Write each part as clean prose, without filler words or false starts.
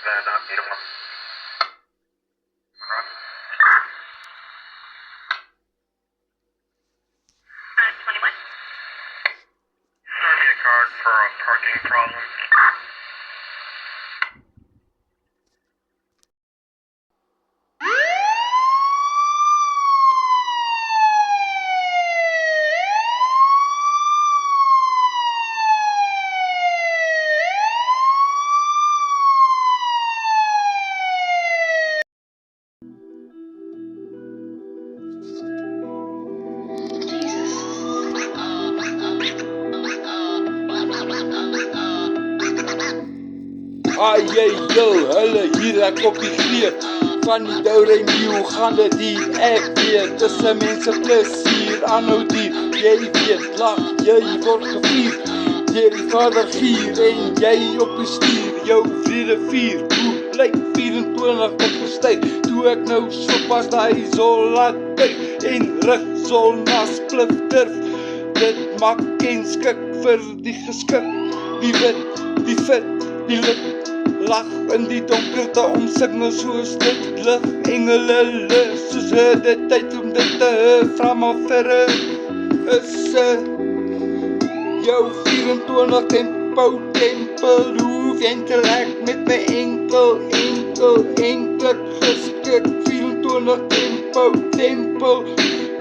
Card for a parking problem. Yo, hulle hier ek op die greep van die Doure Nieuw, gaan dit hier, ek weet, dis 'n mense plesier, aanhou dier, jy weet, lach, jy word gevier, deur die Vader gier, en jy op die stuur, jou vrede vier, hoe lyk 24 ek verstyg, toe ek nou so pas die sol laat kyk, en rig sol na splif durf, dit maak en skik vir die geskik, die wit, die fit, die lik, lach in die donkerte omsingel soos dit lig, engele lig, soos dit tyd om dit te vra maar vir is jou 24 tempo tempel, hoe wentel ek met my enklik geskik, 24 tempo tempel,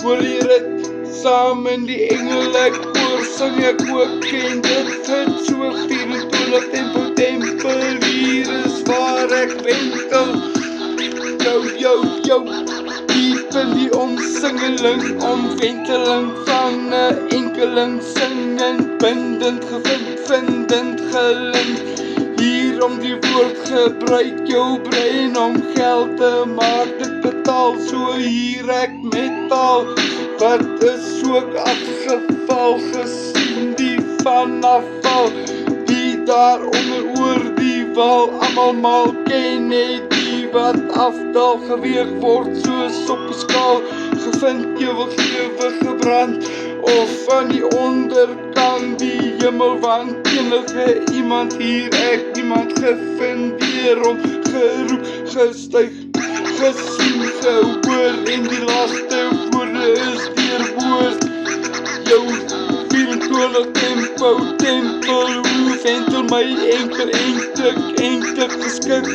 hoor die rit saam in die engele koor, sing ek ook en dit fit so 24 tempo tempel, hier is waar ek wentel, jou, diep in die omsingeling, omwenteling van 'n enkeling, singend, bindend, vindend, gelind, hier om die woord gebruik, jou brein om geld te maak, dit betaal, so hier ek metaal, wat is ook afgeval, gesien die vanafval, die daaronder oor die wal, almal ken net die wat afdal, geweeg word soos op die skaal, gevind ewig gebrand, of van die onderkant die hemel, want enige iemand hier, ek iemand gevind, hierom geroep, gestuig, gesien, gehoor, en die laaste woorde is deurboord, jou 24 tempo tempel, hoe ventel my enklik geskik,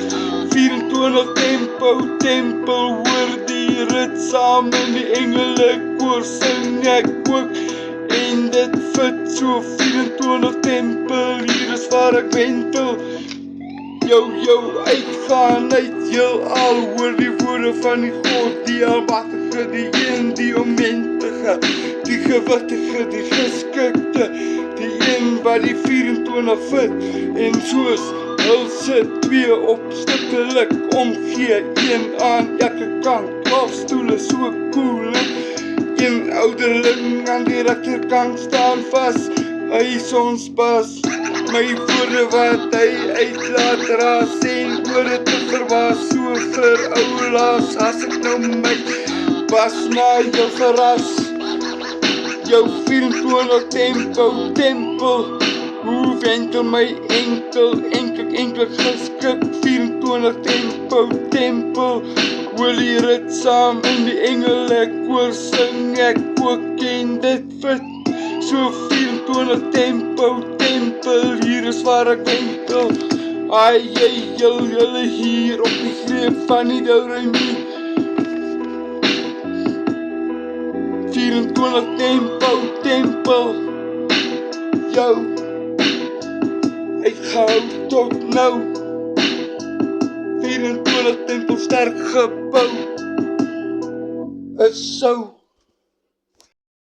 24 tempo tempel, hoor die rit saam in die engele koor, sing ek ook, en dit fit so 24 tempel, hier is waar ek wentel, jou uitgaan uit heel al, hoor die woorde van die God, die almagtige, die een, die onmentige, die gewigtige, die geskikte, die een wat die 24 fit, en soos hul sit 2 opstikkelik omgee, een aan elke kant, 12 stoele so cool, een ouderling aan die regterkant staan vas, hy is ons bas, my woorde wat hy uitlaat raas, en woorde te verbaas, so vir oulaas, as ek nou my bas na jou verras, jou 24 tempo tempel, hoe wentel my enklik geskik, 24 tempo tempel, hoor die rit saam in die engele koor, sing ek ook en dit fit, so 24 tempo tempel, hier is waar ek wentel, julle hier op die greep van die Doure Nieuw, 24 tempo tempel, jou, uitgehou tot nou, 24 tempel sterk gebou, is so